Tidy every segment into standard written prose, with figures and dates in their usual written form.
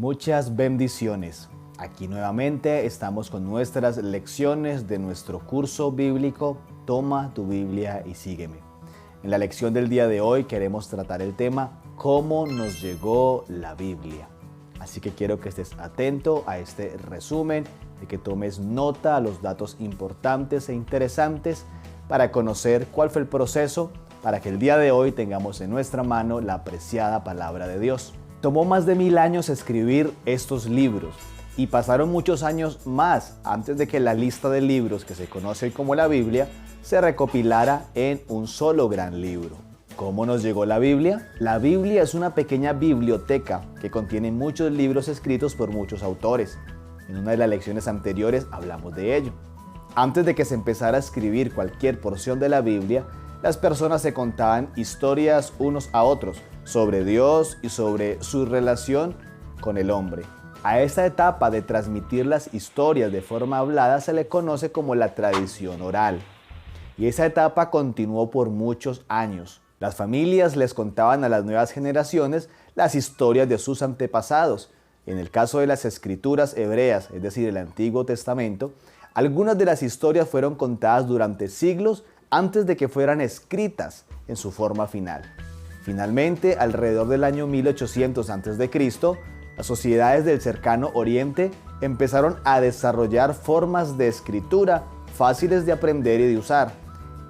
Muchas bendiciones. Aquí nuevamente estamos con nuestras lecciones de nuestro curso bíblico Toma tu Biblia y sígueme. En la lección del día de hoy queremos tratar el tema ¿Cómo nos llegó la Biblia? Así que quiero que estés atento a este resumen y que tomes nota a los datos importantes e interesantes para conocer cuál fue el proceso para que el día de hoy tengamos en nuestra mano la apreciada palabra de Dios. Tomó más de 1000 años escribir estos libros y pasaron muchos años más antes de que la lista de libros que se conoce hoy como la Biblia se recopilara en un solo gran libro. ¿Cómo nos llegó la Biblia? La Biblia es una pequeña biblioteca que contiene muchos libros escritos por muchos autores. En una de las lecciones anteriores hablamos de ello. Antes de que se empezara a escribir cualquier porción de la Biblia, las personas se contaban historias unos a otros sobre Dios y sobre su relación con el hombre. A esta etapa de transmitir las historias de forma hablada se le conoce como la tradición oral. Y esa etapa continuó por muchos años. Las familias les contaban a las nuevas generaciones las historias de sus antepasados. En el caso de las escrituras hebreas, es decir, el Antiguo Testamento, algunas de las historias fueron contadas durante siglos antes de que fueran escritas en su forma final. Finalmente, alrededor del año 1800 a.C., las sociedades del cercano Oriente empezaron a desarrollar formas de escritura fáciles de aprender y de usar,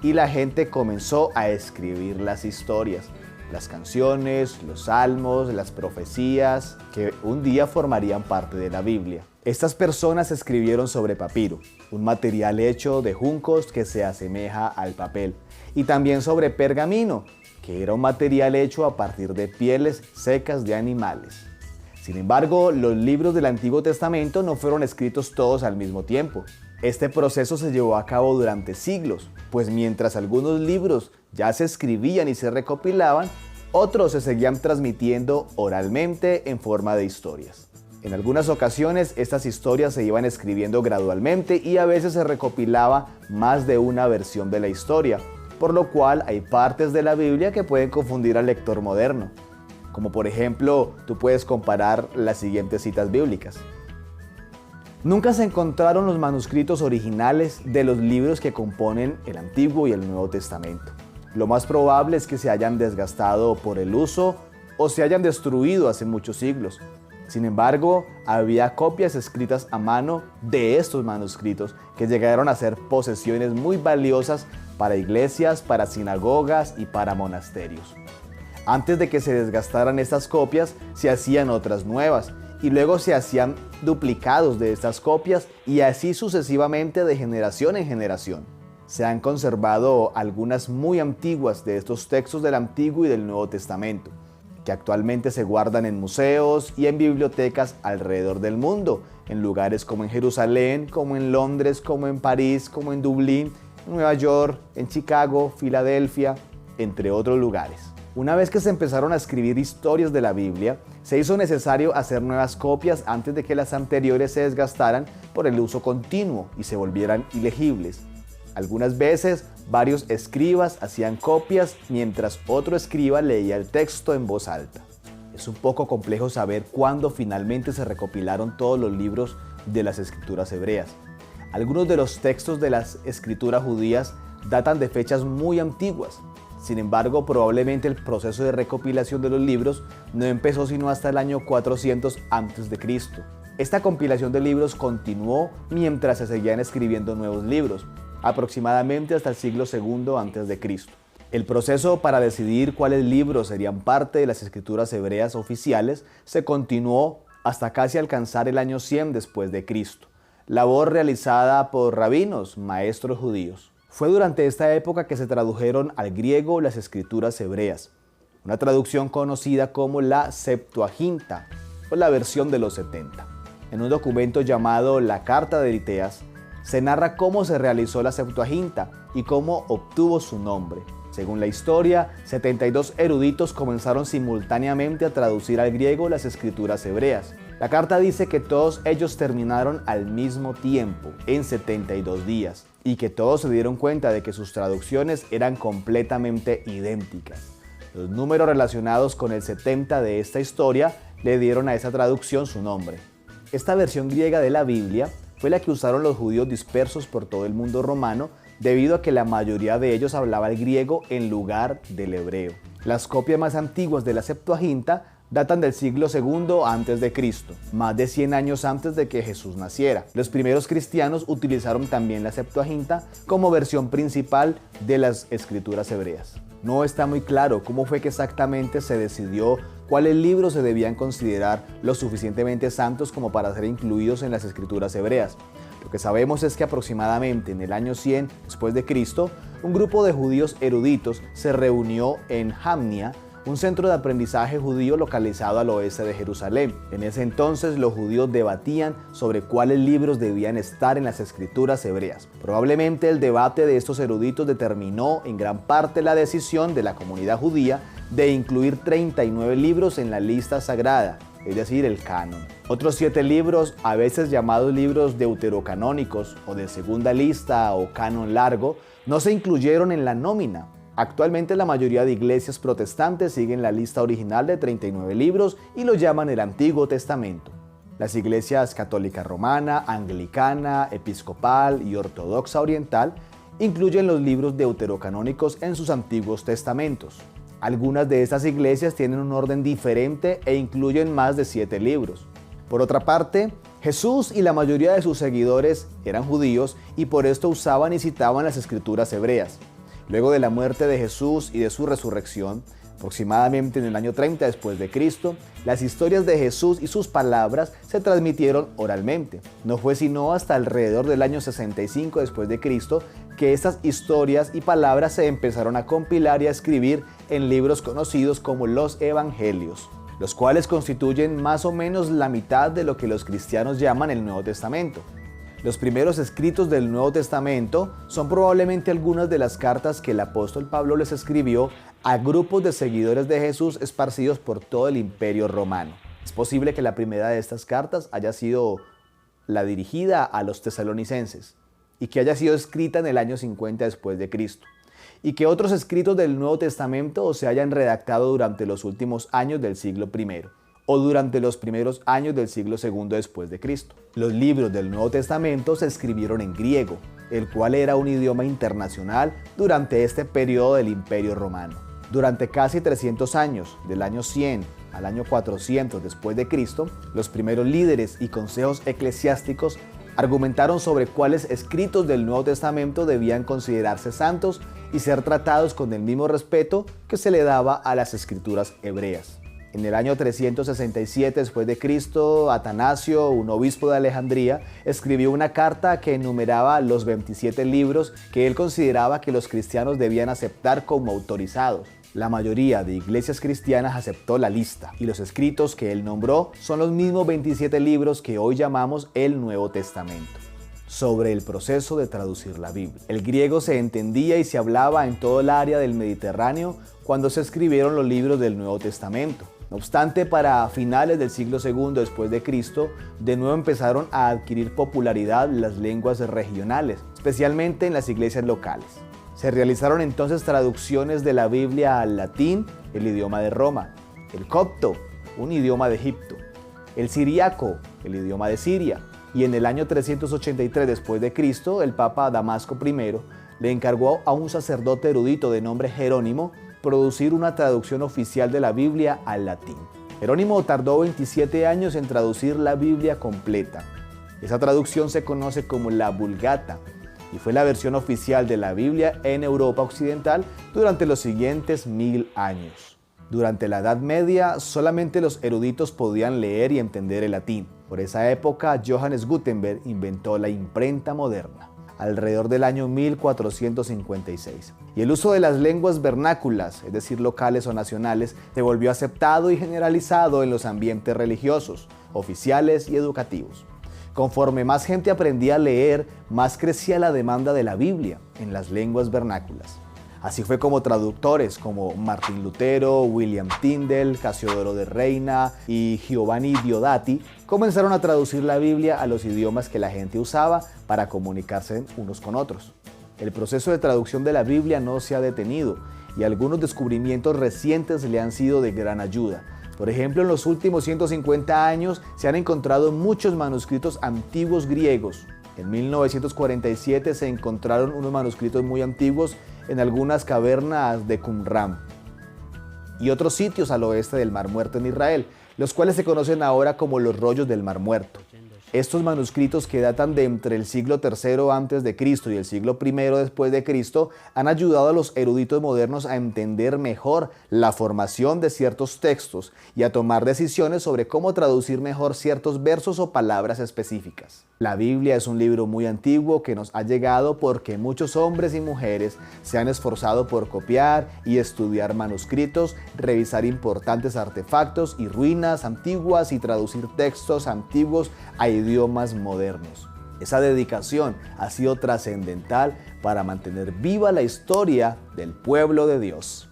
y la gente comenzó a escribir las historias, las canciones, los salmos, las profecías, que un día formarían parte de la Biblia. Estas personas escribieron sobre papiro, un material hecho de juncos que se asemeja al papel, y también sobre pergamino, que era un material hecho a partir de pieles secas de animales. Sin embargo, los libros del Antiguo Testamento no fueron escritos todos al mismo tiempo. Este proceso se llevó a cabo durante siglos, pues mientras algunos libros ya se escribían y se recopilaban, otros se seguían transmitiendo oralmente en forma de historias. En algunas ocasiones, estas historias se iban escribiendo gradualmente y a veces se recopilaba más de una versión de la historia, por lo cual hay partes de la Biblia que pueden confundir al lector moderno. Como por ejemplo, tú puedes comparar las siguientes citas bíblicas. Nunca se encontraron los manuscritos originales de los libros que componen el Antiguo y el Nuevo Testamento. Lo más probable es que se hayan desgastado por el uso o se hayan destruido hace muchos siglos. Sin embargo, había copias escritas a mano de estos manuscritos que llegaron a ser posesiones muy valiosas para iglesias, para sinagogas y para monasterios. Antes de que se desgastaran estas copias, se hacían otras nuevas y luego se hacían duplicados de estas copias y así sucesivamente de generación en generación. Se han conservado algunas muy antiguas de estos textos del Antiguo y del Nuevo Testamento, que actualmente se guardan en museos y en bibliotecas alrededor del mundo, en lugares como en Jerusalén, como en Londres, como en París, como en Dublín, en Nueva York, en Chicago, Filadelfia, entre otros lugares. Una vez que se empezaron a escribir historias de la Biblia, se hizo necesario hacer nuevas copias antes de que las anteriores se desgastaran por el uso continuo y se volvieran ilegibles. Algunas veces, varios escribas hacían copias mientras otro escriba leía el texto en voz alta. Es un poco complejo saber cuándo finalmente se recopilaron todos los libros de las escrituras hebreas. Algunos de los textos de las escrituras judías datan de fechas muy antiguas. Sin embargo, probablemente el proceso de recopilación de los libros no empezó sino hasta el año 400 a.C. Esta compilación de libros continuó mientras se seguían escribiendo nuevos libros, aproximadamente hasta el siglo II a.C. El proceso para decidir cuáles libros serían parte de las escrituras hebreas oficiales se continuó hasta casi alcanzar el año 100 después de Cristo, labor realizada por rabinos, maestros judíos. Fue durante esta época que se tradujeron al griego las escrituras hebreas, una traducción conocida como la Septuaginta, o la versión de los 70. En un documento llamado la Carta de Eriteas, se narra cómo se realizó la Septuaginta y cómo obtuvo su nombre. Según la historia, 72 eruditos comenzaron simultáneamente a traducir al griego las escrituras hebreas. La carta dice que todos ellos terminaron al mismo tiempo, en 72 días, y que todos se dieron cuenta de que sus traducciones eran completamente idénticas. Los números relacionados con el 70 de esta historia le dieron a esa traducción su nombre. Esta versión griega de la Biblia fue la que usaron los judíos dispersos por todo el mundo romano debido a que la mayoría de ellos hablaba el griego en lugar del hebreo. Las copias más antiguas de la Septuaginta datan del siglo II a.C., más de 100 años antes de que Jesús naciera. Los primeros cristianos utilizaron también la Septuaginta como versión principal de las escrituras hebreas. No está muy claro cómo fue que exactamente se decidió cuáles libros se debían considerar lo suficientemente santos como para ser incluidos en las escrituras hebreas. Lo que sabemos es que aproximadamente en el año 100 después de Cristo, un grupo de judíos eruditos se reunió en Jamnia, un centro de aprendizaje judío localizado al oeste de Jerusalén. En ese entonces los judíos debatían sobre cuáles libros debían estar en las escrituras hebreas. Probablemente el debate de estos eruditos determinó en gran parte la decisión de la comunidad judía de incluir 39 libros en la lista sagrada, es decir, el canon. Otros 7 libros, a veces llamados libros deuterocanónicos o de segunda lista o canon largo, no se incluyeron en la nómina. Actualmente la mayoría de iglesias protestantes siguen la lista original de 39 libros y lo llaman el Antiguo Testamento. Las iglesias católica romana, anglicana, episcopal y ortodoxa oriental incluyen los libros deuterocanónicos en sus antiguos testamentos. Algunas de estas iglesias tienen un orden diferente e incluyen más de 7 libros. Por otra parte, Jesús y la mayoría de sus seguidores eran judíos y por esto usaban y citaban las escrituras hebreas. Luego de la muerte de Jesús y de su resurrección, aproximadamente en el año 30 después de Cristo, las historias de Jesús y sus palabras se transmitieron oralmente. No fue sino hasta alrededor del año 65 después de Cristo que estas historias y palabras se empezaron a compilar y a escribir en libros conocidos como los Evangelios, los cuales constituyen más o menos la mitad de lo que los cristianos llaman el Nuevo Testamento. Los primeros escritos del Nuevo Testamento son probablemente algunas de las cartas que el apóstol Pablo les escribió a grupos de seguidores de Jesús esparcidos por todo el Imperio Romano. Es posible que la primera de estas cartas haya sido la dirigida a los tesalonicenses y que haya sido escrita en el año 50 después de Cristo, y que otros escritos del Nuevo Testamento se hayan redactado durante los últimos años del siglo I o durante los primeros años del siglo II después de Cristo. Los libros del Nuevo Testamento se escribieron en griego, el cual era un idioma internacional durante este periodo del Imperio Romano. Durante casi 300 años, del año 100 al año 400 después de Cristo, los primeros líderes y consejos eclesiásticos argumentaron sobre cuáles escritos del Nuevo Testamento debían considerarse santos y ser tratados con el mismo respeto que se le daba a las escrituras hebreas. En el año 367 después de Cristo, Atanasio, un obispo de Alejandría, escribió una carta que enumeraba los 27 libros que él consideraba que los cristianos debían aceptar como autorizados. La mayoría de iglesias cristianas aceptó la lista y los escritos que él nombró son los mismos 27 libros que hoy llamamos el Nuevo Testamento. Sobre el proceso de traducir la Biblia. El griego se entendía y se hablaba en todo el área del Mediterráneo cuando se escribieron los libros del Nuevo Testamento. No obstante, para finales del siglo II después de Cristo, de nuevo empezaron a adquirir popularidad las lenguas regionales, especialmente en las iglesias locales. Se realizaron entonces traducciones de la Biblia al latín, el idioma de Roma, el copto, un idioma de Egipto, el siríaco, el idioma de Siria, y en el año 383 después de Cristo, el Papa Damasco I le encargó a un sacerdote erudito de nombre Jerónimo producir una traducción oficial de la Biblia al latín. Jerónimo tardó 27 años en traducir la Biblia completa. Esa traducción se conoce como la Vulgata y fue la versión oficial de la Biblia en Europa Occidental durante los siguientes 1000 años. Durante la Edad Media, solamente los eruditos podían leer y entender el latín. Por esa época, Johannes Gutenberg inventó la imprenta moderna, alrededor del año 1456. Y el uso de las lenguas vernáculas, es decir, locales o nacionales, se volvió aceptado y generalizado en los ambientes religiosos, oficiales y educativos. Conforme más gente aprendía a leer, más crecía la demanda de la Biblia en las lenguas vernáculas. Así fue como traductores como Martín Lutero, William Tyndale, Casiodoro de Reina y Giovanni Diodati comenzaron a traducir la Biblia a los idiomas que la gente usaba para comunicarse unos con otros. El proceso de traducción de la Biblia no se ha detenido y algunos descubrimientos recientes le han sido de gran ayuda. Por ejemplo, en los últimos 150 años se han encontrado muchos manuscritos antiguos griegos. En 1947 se encontraron unos manuscritos muy antiguos en algunas cavernas de Qumran y otros sitios al oeste del Mar Muerto en Israel, los cuales se conocen ahora como los rollos del Mar Muerto. Estos manuscritos, que datan de entre el siglo III a.C. y el siglo I después de Cristo, han ayudado a los eruditos modernos a entender mejor la formación de ciertos textos y a tomar decisiones sobre cómo traducir mejor ciertos versos o palabras específicas. La Biblia es un libro muy antiguo que nos ha llegado porque muchos hombres y mujeres se han esforzado por copiar y estudiar manuscritos, revisar importantes artefactos y ruinas antiguas y traducir textos antiguos a idiomas modernos. Esa dedicación ha sido trascendental para mantener viva la historia del pueblo de Dios.